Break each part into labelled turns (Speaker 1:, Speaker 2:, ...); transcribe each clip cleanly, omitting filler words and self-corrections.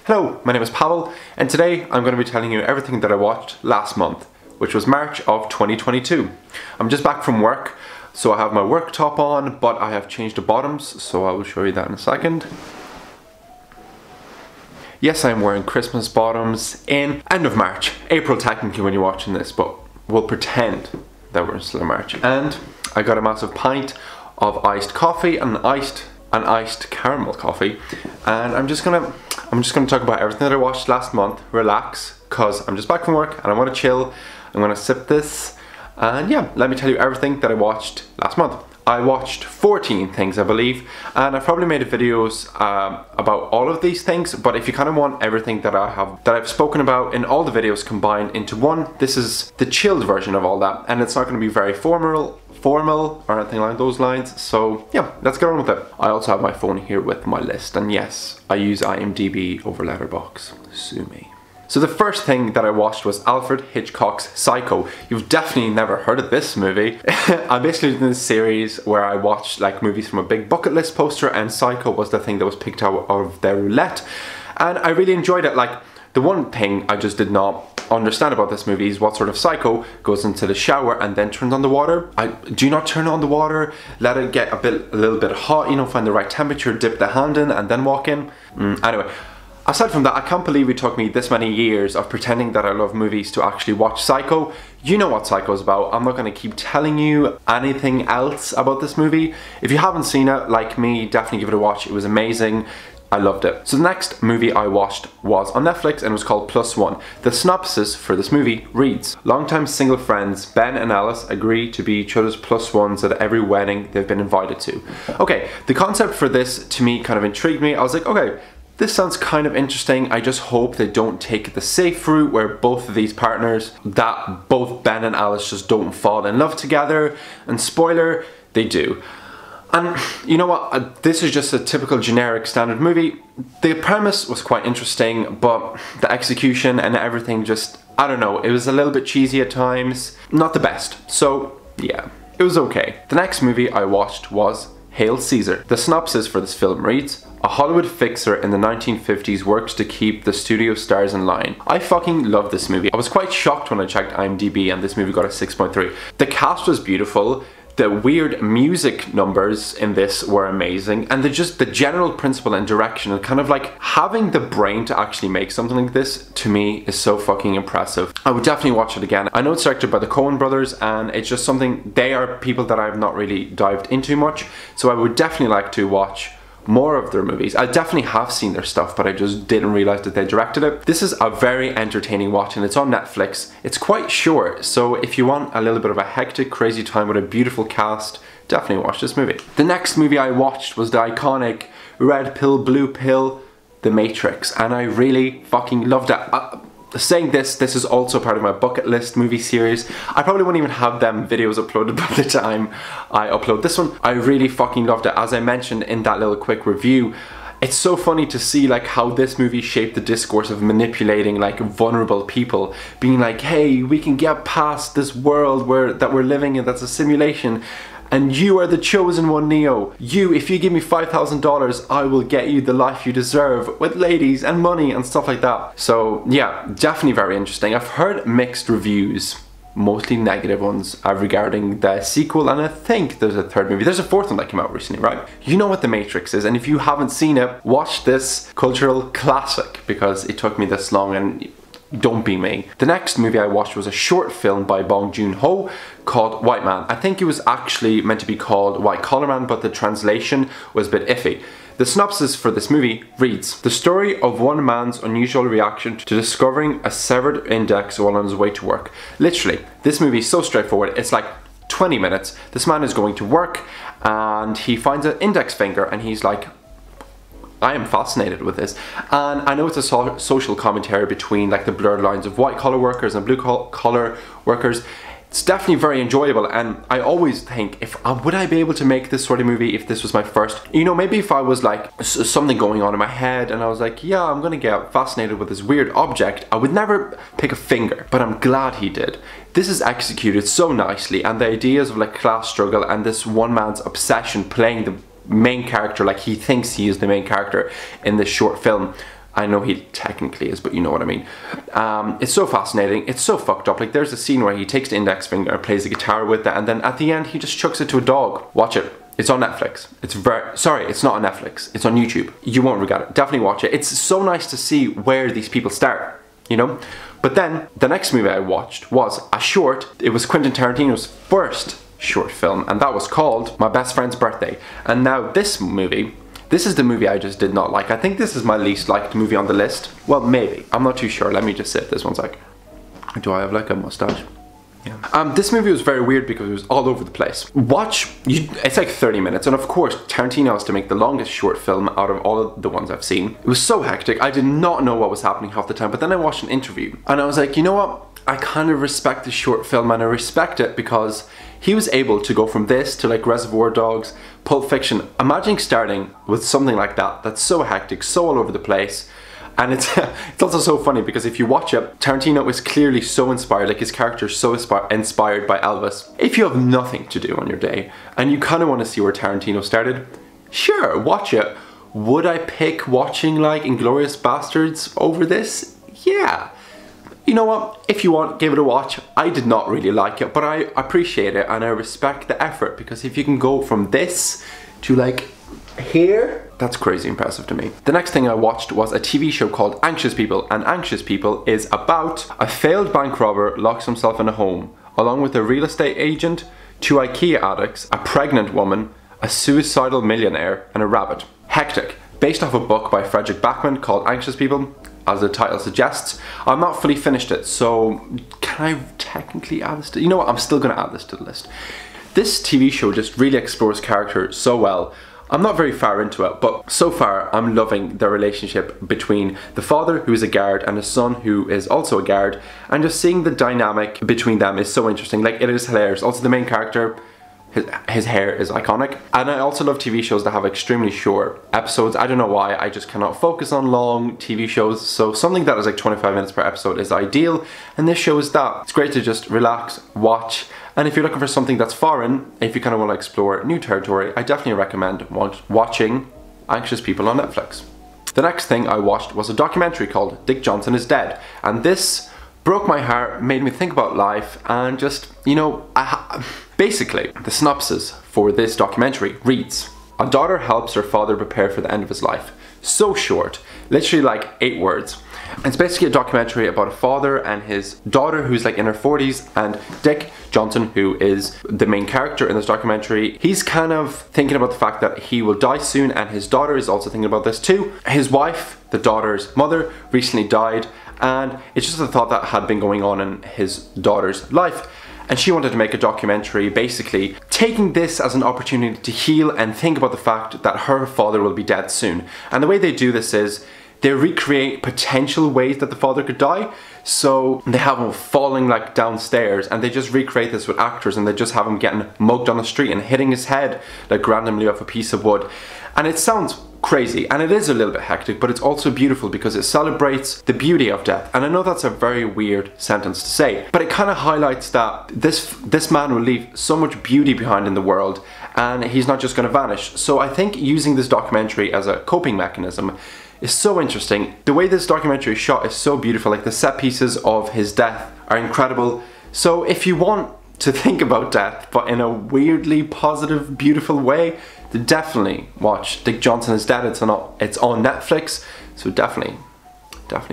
Speaker 1: Hello, my name is Pavel, and today I'm going to be telling you everything that I watched last month, which was March of 2022. I'm just back from work, so I have my work top on, but I have changed the bottoms, so I will show you that in a second. Yes, I'm wearing Christmas bottoms in end of March, April technically when you're watching this, but we'll pretend that we're still in March. And I got a massive pint of iced coffee and an iced caramel coffee, and I'm just gonna talk about everything that I watched last month, relax, cause I'm just back from work and I want to chill. I'm gonna sip this, and yeah, let me tell you everything that I watched last month. I watched 14 things, I believe, and I've probably made videos about all of these things, but if you kind of want everything that I've spoken about in all the videos combined into one, this is the chilled version of all that, and it's not going to be very formal or anything along those lines. So yeah, let's get on with it. I also have my phone here with my list, and yes, I use IMDb over Letterboxd. Sue me. So the first thing that I watched was Alfred Hitchcock's Psycho. You've definitely never heard of this movie. I'm basically doing this series where I watched like movies from a big bucket list poster, and Psycho was the thing that was picked out of their roulette. And I really enjoyed it. Like, the one thing I just did not understand about this movie is what sort of psycho goes into the shower and then turns on the water. Do you not turn on the water, let it get a little bit hot, you know, find the right temperature, dip the hand in and then walk in? Anyway. Aside from that, I can't believe it took me this many years of pretending that I love movies to actually watch Psycho. You know what Psycho is about. I'm not going to keep telling you anything else about this movie. If you haven't seen it, like me, definitely give it a watch. It was amazing. I loved it. So the next movie I watched was on Netflix and was called Plus One. The synopsis for this movie reads: longtime single friends Ben and Alice agree to be each other's plus ones at every wedding they've been invited to. Okay, the concept for this to me kind of intrigued me. I was like, okay, this sounds kind of interesting. I just hope they don't take the safe route where both of these partners, that both Ben and Alice just don't fall in love together. And spoiler, they do. And you know what, this is just a typical generic standard movie. The premise was quite interesting, but the execution and everything just, I don't know, it was a little bit cheesy at times. Not the best. So yeah, it was okay. The next movie I watched was Hail Caesar. The synopsis for this film reads: a Hollywood fixer in the 1950s works to keep the studio stars in line. I fucking love this movie. I was quite shocked when I checked IMDb and this movie got a 6.3. The cast was beautiful. The weird music numbers in this were amazing, and the general principle and direction, and kind of like having the brain to actually make something like this, to me is so fucking impressive. I would definitely watch it again. I know it's directed by the Coen brothers, and it's just something, they are people that I've not really dived into much, so I would definitely like to watch more of their movies. I definitely have seen their stuff, but I just didn't realize that they directed it. This is a very entertaining watch, and it's on Netflix. It's quite short, so if you want a little bit of a hectic, crazy time with a beautiful cast, definitely watch this movie. The next movie I watched was the iconic red pill, blue pill, The Matrix, and I really fucking loved it. Saying this is also part of my bucket list movie series. I probably won't even have them videos uploaded by the time I upload this one. I really fucking loved it. As I mentioned in that little quick review, it's so funny to see like how this movie shaped the discourse of manipulating like vulnerable people, being like, hey, we can get past this world that we're living in that's a simulation, and you are the chosen one, Neo. You, if you give me $5,000, I will get you the life you deserve, with ladies and money and stuff like that. So yeah, definitely very interesting. I've heard mixed reviews, mostly negative ones, regarding the sequel, and I think there's a third movie. There's a fourth one that came out recently, right? You know what The Matrix is, and if you haven't seen it, watch this cultural classic, because it took me this long, and don't be me. The next movie I watched was a short film by Bong Joon-ho called White Man. I think it was actually meant to be called White Collar Man, but the translation was a bit iffy. The synopsis for this movie reads: the story of one man's unusual reaction to discovering a severed index while on his way to work. Literally, this movie is so straightforward. It's like 20 minutes. This man is going to work and he finds an index finger and he's like, I am fascinated with this. And I know it's a social commentary between like the blurred lines of white collar workers and blue collar workers. It's definitely very enjoyable, and I always think, would I be able to make this sort of movie if this was my first? You know, maybe if I was like something going on in my head and I was like, yeah, I'm gonna get fascinated with this weird object, I would never pick a finger, but I'm glad he did. This is executed so nicely, and the ideas of like class struggle and this one man's obsession playing the main character like he thinks he is the main character in this short film I know he technically is, but you know what I mean. It's so fascinating. It's so fucked up. Like, there's a scene where he takes the index finger and plays the guitar with it, and then at the end he just chucks it to a dog. Watch it. It's on Netflix. Sorry, it's not on Netflix. It's on YouTube. You won't regret it. Definitely watch it. It's so nice to see where these people start, you know? But then, the next movie I watched was a short. It was Quentin Tarantino's first short film, and that was called My Best Friend's Birthday. And now this movie, this is the movie I just did not like. I think this is my least liked movie on the list. Well, maybe. I'm not too sure. Let me just sip this one sec. Do I have like a mustache? Yeah. This movie was very weird because it was all over the place. It's like 30 minutes, and of course Tarantino has to make the longest short film out of all of the ones I've seen. It was so hectic. I did not know what was happening half the time, but then I watched an interview and I was like, you know what? I kind of respect the short film, and I respect it because he was able to go from this to like Reservoir Dogs, Pulp Fiction. Imagine starting with something like that, that's so hectic, so all over the place. And it's also so funny because if you watch it, Tarantino is clearly so inspired, like his character is so inspired by Elvis. If you have nothing to do on your day and you kind of want to see where Tarantino started, sure, watch it. Would I pick watching like Inglourious Basterds over this? Yeah. You know what? If you want, give it a watch. I did not really like it, but I appreciate it and I respect the effort, because if you can go from this to like here, that's crazy impressive to me. The next thing I watched was a TV show called Anxious People, and Anxious People is about a failed bank robber locks himself in a home, along with a real estate agent, 2 IKEA addicts, a pregnant woman, a suicidal millionaire, and a rabbit. Hectic. Based off a book by Frederick Backman called Anxious People, as the title suggests. I'm not fully finished it, so can I technically add this to, you know what, I'm still gonna add this to the list. This TV show just really explores characters so well. I'm not very far into it, but so far I'm loving the relationship between the father, who is a guard, and the son, who is also a guard, and just seeing the dynamic between them is so interesting. Like, it is hilarious. Also, the main character, his hair is iconic. And I also love TV shows that have extremely short episodes. I don't know why, I just cannot focus on long TV shows, so something that is like 25 minutes per episode is ideal, and this show is that. It's great to just relax, watch, and if you're looking for something that's foreign, if you kind of want to explore new territory, I definitely recommend watching Anxious People on Netflix. The next thing I watched was a documentary called Dick Johnson is Dead, and this broke my heart, made me think about life, and just, you know, basically, the synopsis for this documentary reads: a daughter helps her father prepare for the end of his life. So short, literally like 8 words. It's basically a documentary about a father and his daughter who's like in her 40s, and Dick Johnson, who is the main character in this documentary, he's kind of thinking about the fact that he will die soon, and his daughter is also thinking about this too. His wife, the daughter's mother, recently died, and it's just a thought that had been going on in his daughter's life. And she wanted to make a documentary basically taking this as an opportunity to heal and think about the fact that her father will be dead soon. And the way they do this is they recreate potential ways that the father could die. So they have him falling like downstairs, and they just recreate this with actors, and they just have him getting mugged on the street and hitting his head like randomly off a piece of wood. And it sounds crazy, and it is a little bit hectic, but it's also beautiful because it celebrates the beauty of death. And I know that's a very weird sentence to say, but it kind of highlights that this man will leave so much beauty behind in the world, and he's not just going to vanish. So I think using this documentary as a coping mechanism is so interesting. The way this documentary is shot is so beautiful, like the set pieces of his death are incredible. So if you want to think about death, but in a weirdly positive, beautiful way, then definitely watch Dick Johnson is Dead. It's on Netflix, so definitely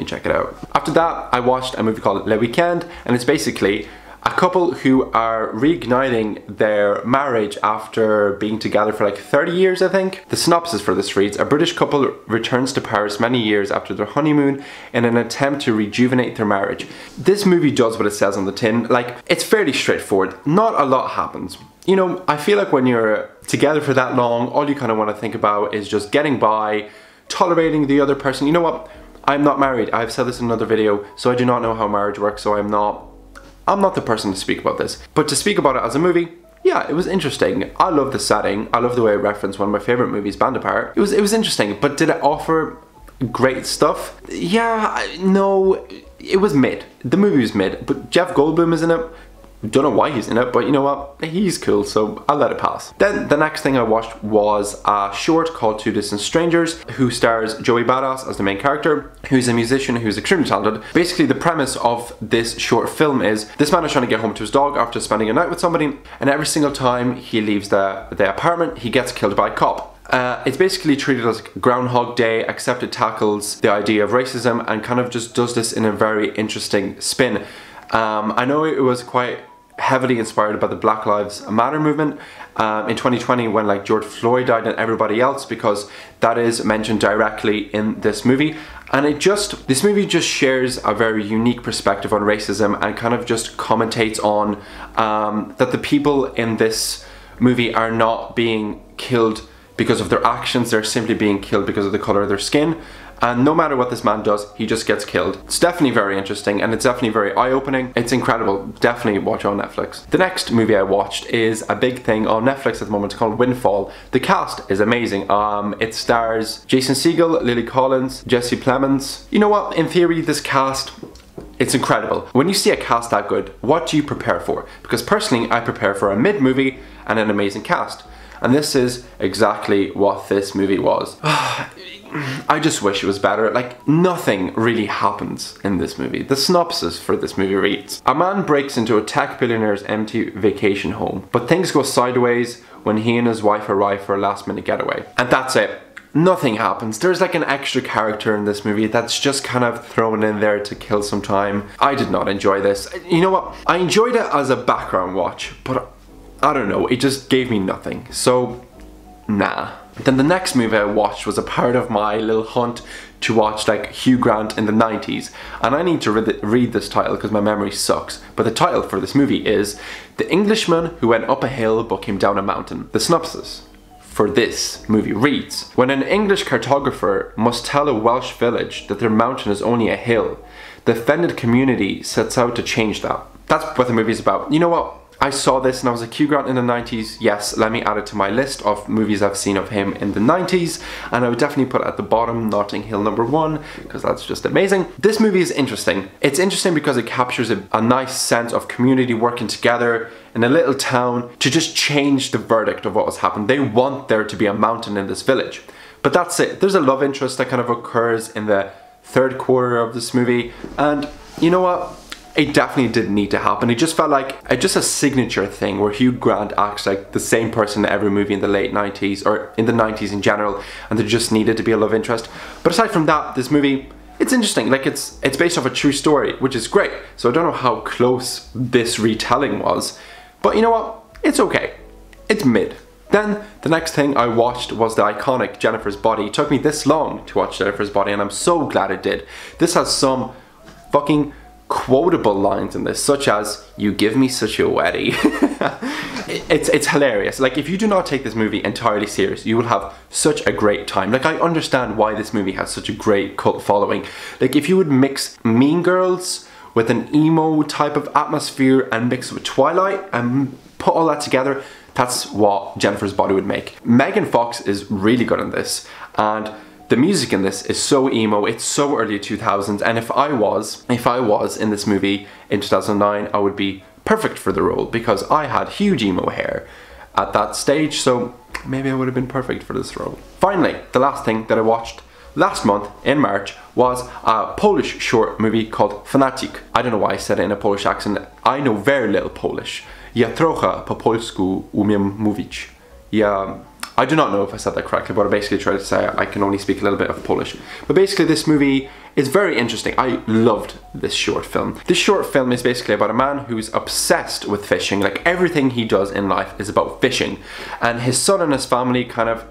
Speaker 1: check it out. After that, I watched a movie called Le Weekend, and it's basically a couple who are reigniting their marriage after being together for like 30 years, I think. The synopsis for this reads: a British couple returns to Paris many years after their honeymoon in an attempt to rejuvenate their marriage. This movie does what it says on the tin. Like, it's fairly straightforward. Not a lot happens. You know, I feel like when you're together for that long, all you kind of want to think about is just getting by, tolerating the other person. You know what? I'm not married. I've said this in another video, so I do not know how marriage works, so I'm not the person to speak about this. But to speak about it as a movie, yeah, it was interesting. I love the setting. I love the way it referenced one of my favorite movies, Band Apart. It was interesting, but did it offer great stuff? Yeah, no, it was mid. The movie was mid, but Jeff Goldblum is in it. Don't know why he's in it, but you know what? He's cool, so I'll let it pass. Then the next thing I watched was a short called Two Distant Strangers, who stars Joey Badass as the main character, who's a musician who's extremely talented. Basically, the premise of this short film is this man is trying to get home to his dog after spending a night with somebody, and every single time he leaves the apartment, he gets killed by a cop. It's basically treated as Groundhog Day, except it tackles the idea of racism and kind of just does this in a very interesting spin. I know it was quite heavily inspired by the Black Lives Matter movement in 2020 when like George Floyd died and everybody else, because that is mentioned directly in this movie. And this movie just shares a very unique perspective on racism and kind of just commentates on that the people in this movie are not being killed because of their actions, they're simply being killed because of the color of their skin. And no matter what this man does, he just gets killed. It's definitely very interesting and it's definitely very eye-opening. It's incredible. Definitely watch it on Netflix. The next movie I watched is a big thing on Netflix at the moment. It's called Windfall. The cast is amazing. It stars Jason Segel, Lily Collins, Jesse Plemons. You know what? In theory, this cast, it's incredible. When you see a cast that good, what do you prepare for? Because personally, I prepare for a mid-movie and an amazing cast. And this is exactly what this movie was. I just wish it was better. Like, nothing really happens in this movie. The synopsis for this movie reads: a man breaks into a tech billionaire's empty vacation home, but things go sideways when he and his wife arrive for a last minute getaway. And that's it. Nothing happens. There's like an extra character in this movie that's just kind of thrown in there to kill some time. I did not enjoy this. You know what? I enjoyed it as a background watch, but I don't know, it just gave me nothing. So, nah. Then the next movie I watched was a part of my little hunt to watch like Hugh Grant in the 90s. And I need to read this title because my memory sucks. But the title for this movie is The Englishman Who Went Up a Hill But Came Down a Mountain. The synopsis for this movie reads: when an English cartographer must tell a Welsh village that their mountain is only a hill, the offended community sets out to change that. That's what the movie's about. You know what? I saw this and I was like, Hugh Grant in the 90s, yes, let me add it to my list of movies I've seen of him in the 90s, and I would definitely put at the bottom Notting Hill #1, because that's just amazing. This movie is interesting. It's interesting because it captures a nice sense of community working together in a little town to just change the verdict of what has happened. They want there to be a mountain in this village. But that's it. There's a love interest that kind of occurs in the third quarter of this movie, and you know what? It definitely didn't need to happen. It just felt like just a signature thing where Hugh Grant acts like the same person in every movie in the late 90s or in the 90s in general, and there just needed to be a love interest. But aside from that, this movie, it's interesting. Like it's based off a true story, which is great. So I don't know how close this retelling was, but you know what? It's okay. It's mid. Then the next thing I watched was the iconic Jennifer's Body. It took me this long to watch Jennifer's Body, and I'm so glad it did. This has some fucking quotable lines in this, such as, "You give me such a wetty." It's hilarious. Like, if you do not take this movie entirely serious, you will have such a great time. Like, I understand why this movie has such a great cult following. Like, if you would mix Mean Girls with an emo type of atmosphere and mix it with Twilight and put all that together, that's what Jennifer's Body would make. Megan Fox is really good in this, and the music in this is so emo, it's so early 2000s, and if I was in this movie in 2009, I would be perfect for the role because I had huge emo hair at that stage, so maybe I would have been perfect for this role. Finally, the last thing that I watched last month in March was a Polish short movie called Fanatic. I don't know why I said it in a Polish accent. I know very little Polish. Ja trochę po polsku umiem mówić. I do not know if I said that correctly, but I basically tried to say I can only speak a little bit of Polish. But basically this movie is very interesting. I loved this short film. This short film is basically about a man who's obsessed with fishing. Like, everything he does in life is about fishing. And his son and his family kind of,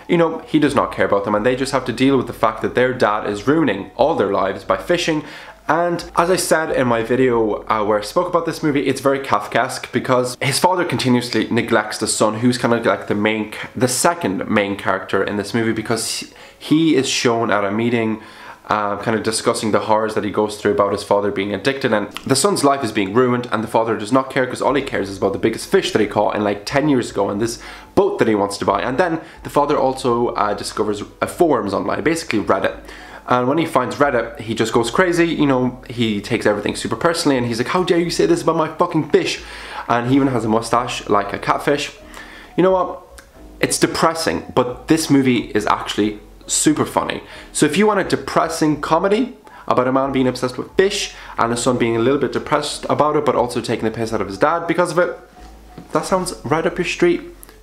Speaker 1: you know, he does not care about them, and they just have to deal with the fact that their dad is ruining all their lives by fishing. And as I said in my video where I spoke about this movie, it's very Kafkaesque because his father continuously neglects the son, who's kind of like the second main character in this movie, because he is shown at a meeting kind of discussing the horrors that he goes through about his father being addicted, and the son's life is being ruined, and the father does not care because all he cares is about the biggest fish that he caught in like 10 years ago and this boat that he wants to buy. And then the father also discovers forums online, basically Reddit. And when he finds Reddit, he just goes crazy. You know, he takes everything super personally, and he's like, how dare you say this about my fucking fish? And he even has a mustache like a catfish. You know what? It's depressing, but this movie is actually super funny. So if you want a depressing comedy about a man being obsessed with fish and his son being a little bit depressed about it, but also taking the piss out of his dad because of it, that sounds right up your street.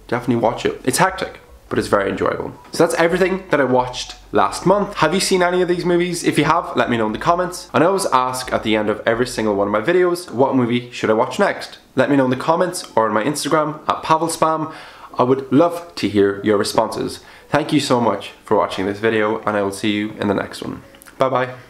Speaker 1: Definitely watch it. It's hectic, but it's very enjoyable. So that's everything that I watched last month. Have you seen any of these movies? If you have, let me know in the comments. And I always ask at the end of every single one of my videos, what movie should I watch next? Let me know in the comments or on my Instagram at PavelSpam. I would love to hear your responses. Thank you so much for watching this video, and I will see you in the next one. Bye bye.